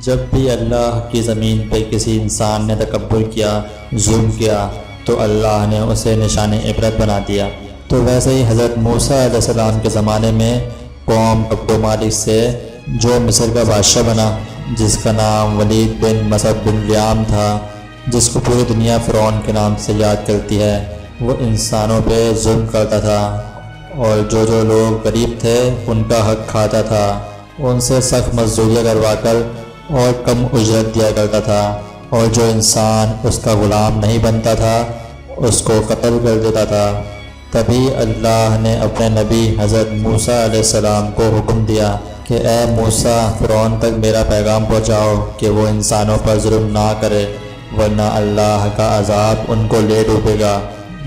جب بھی اللہ کی زمین پہ کسی انسان نے تکبر کیا، ظلم کیا، تو اللہ نے اسے نشان عبرت بنا دیا۔ تو ویسے ہی حضرت موسیٰ علیہ السلام کے زمانے میں قوم عبد مالک سے جو مصر کا بادشاہ بنا، جس کا نام ولید بن مسعد بن لیام تھا، جس کو پوری دنیا فرعون کے نام سے یاد کرتی ہے، وہ انسانوں پہ ظلم کرتا تھا اور جو لوگ غریب تھے ان کا حق کھاتا تھا، ان سے سخت مزدوریاں کروا کر اور کم اجرت دیا کرتا تھا، اور جو انسان اس کا غلام نہیں بنتا تھا اس کو قتل کر دیتا تھا۔ تبھی اللہ نے اپنے نبی حضرت موسیٰ علیہ السلام کو حکم دیا کہ اے موسیٰ، فرعون تک میرا پیغام پہنچاؤ کہ وہ انسانوں پر ظلم نہ کرے، ورنہ اللہ کا عذاب ان کو لے ڈوبے گا۔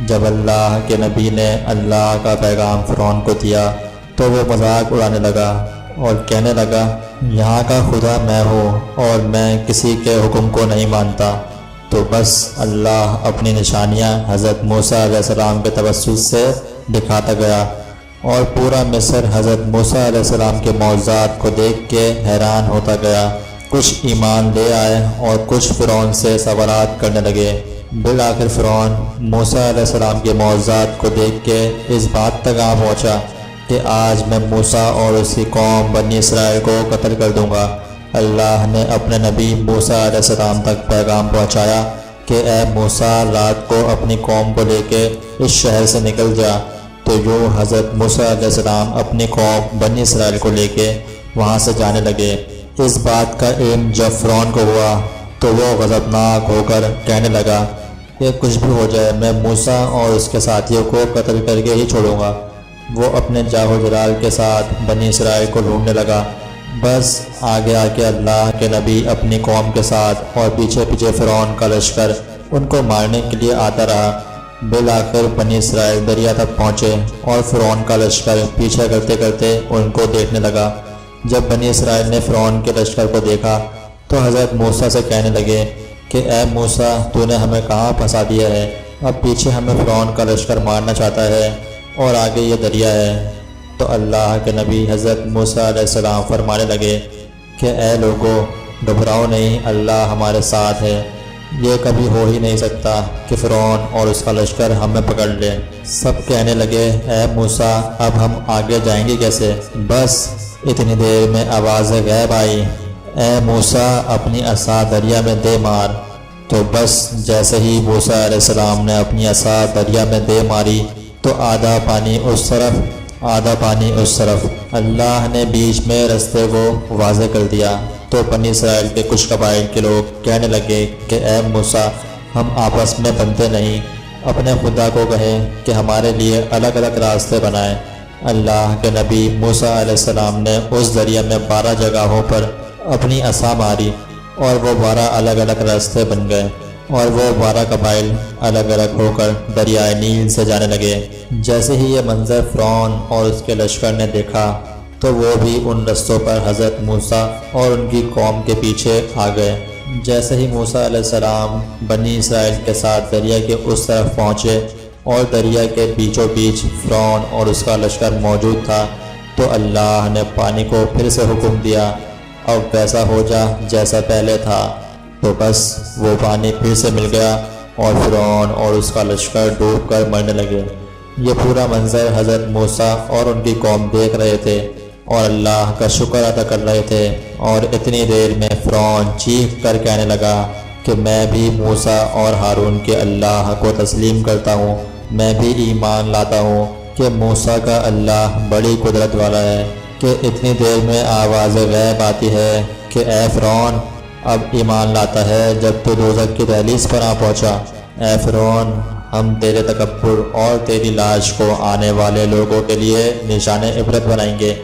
جب اللہ کے نبی نے اللہ کا پیغام فرعون کو دیا تو وہ مذاق اڑانے لگا اور کہنے لگا، یہاں کا خدا میں ہوں اور میں کسی کے حکم کو نہیں مانتا۔ تو بس اللہ اپنی نشانیاں حضرت موسیٰ علیہ السلام کے توسط سے دکھاتا گیا، اور پورا مصر حضرت موسیٰ علیہ السلام کے معجزات کو دیکھ کے حیران ہوتا گیا۔ کچھ ایمان لے آئے اور کچھ فرعون سے سوالات کرنے لگے۔ بالآخر فرعون موسیٰ علیہ السلام کے معجزات کو دیکھ کے اس بات تک آ پہنچا کہ آج میں موسیٰ اور اس کی قوم بنی اسرائیل کو قتل کر دوں گا۔ اللہ نے اپنے نبی موسیٰ علیہ السلام تک پیغام پہنچایا کہ اے موسیٰ، رات کو اپنی قوم کو لے کے اس شہر سے نکل جا۔ تو یوں حضرت موسیٰ علیہ السلام اپنی قوم بنی اسرائیل کو لے کے وہاں سے جانے لگے۔ اس بات کا علم جب فرعون کو ہوا تو وہ غضبناک ہو کر کہنے لگا کہ کچھ بھی ہو جائے میں موسیٰ اور اس کے ساتھیوں کو قتل کر کے ہی چھوڑوں گا۔ وہ اپنے جاہ و جلال کے ساتھ بنی اسرائیل کو ڈھونڈنے لگا۔ بس آگے آگے اللہ کے نبی اپنی قوم کے ساتھ اور پیچھے پیچھے فرعون کا لشکر ان کو مارنے کے لیے آتا رہا۔ بالآخر بنی اسرائیل دریا تک پہنچے اور فرعون کا لشکر پیچھے کرتے کرتے ان کو دیکھنے لگا۔ جب بنی اسرائیل نے فرعون کے لشکر کو دیکھا تو حضرت موسیٰ سے کہنے لگے کہ اے موسیٰ، تو نے ہمیں کہاں پھنسا دیا ہے؟ اب پیچھے ہمیں فرعون کا لشکر مارنا چاہتا ہے اور آگے یہ دریا ہے۔ تو اللہ کے نبی حضرت موسیٰ علیہ السلام فرمانے لگے کہ اے لوگو، گھبراؤ نہیں، اللہ ہمارے ساتھ ہے۔ یہ کبھی ہو ہی نہیں سکتا کہ فرعون اور اس کا لشکر ہمیں پکڑ لے۔ سب کہنے لگے اے موسیٰ، اب ہم آگے جائیں گے کیسے؟ بس اتنی دیر میں آواز غیب آئی، اے موسیٰ، اپنی عصا دریا میں دے مار۔ تو بس جیسے ہی موسیٰ علیہ السلام نے اپنی عصا دریا میں دے ماری تو آدھا پانی اس طرف آدھا پانی اس طرف، اللہ نے بیچ میں رستے کو واضح کر دیا۔ تو بنی اسرائیل کے کچھ قبائل کے لوگ کہنے لگے کہ اے موسیٰ، ہم آپس میں بنتے نہیں، اپنے خدا کو کہیں کہ ہمارے لیے الگ الگ راستے بنائیں۔ اللہ کے نبی موسیٰ علیہ السلام نے اس دریا میں 12 جگہوں پر اپنی عصا ماری اور وہ 12 الگ الگ راستے بن گئے، اور وہ 12 قبائل الگ الگ ہو کر دریائے نیل سے جانے لگے۔ جیسے ہی یہ منظر فرعون اور اس کے لشکر نے دیکھا تو وہ بھی ان رستوں پر حضرت موسیٰ اور ان کی قوم کے پیچھے آ گئے۔ جیسے ہی موسیٰ علیہ السلام بنی اسرائیل کے ساتھ دریا کے اس طرف پہنچے اور دریا کے بیچوں بیچ فرعون اور اس کا لشکر موجود تھا، تو اللہ نے پانی کو پھر سے حکم دیا، اب ویسا ہو جا جیسا پہلے تھا۔ تو بس وہ پانی پھر سے مل گیا اور فرعون اور اس کا لشکر ڈوب کر مرنے لگے۔ یہ پورا منظر حضرت موسیٰ اور ان کی قوم دیکھ رہے تھے اور اللہ کا شکر ادا کر رہے تھے، اور اتنی دیر میں فرعون چیخ کر کہنے لگا کہ میں بھی موسیٰ اور ہارون کے اللہ کو تسلیم کرتا ہوں، میں بھی ایمان لاتا ہوں کہ موسیٰ کا اللہ بڑی قدرت والا ہے۔ کہ اتنی دیر میں آواز غیب آتی ہے کہ اے فرعون، اب ایمان لاتا ہے جب تو دوزخ کی دہلیز پر آ پہنچا۔ اے فرعون، ہم تیرے تکبر اور تیری لاش کو آنے والے لوگوں کے لیے نشان عبرت بنائیں گے،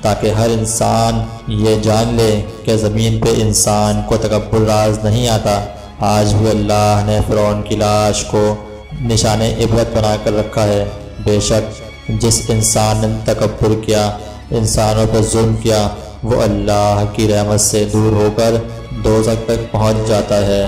تاکہ ہر انسان یہ جان لے کہ زمین پہ انسان کو تکبر راز نہیں آتا۔ آج بھی اللہ نے فرعون کی لاش کو نشان عبرت بنا کر رکھا ہے۔ بے شک جس انسان نے تکبر کیا، انسانوں پر ظلم کیا، وہ اللہ کی رحمت سے دور ہو کر دوزخ تک پہنچ جاتا ہے۔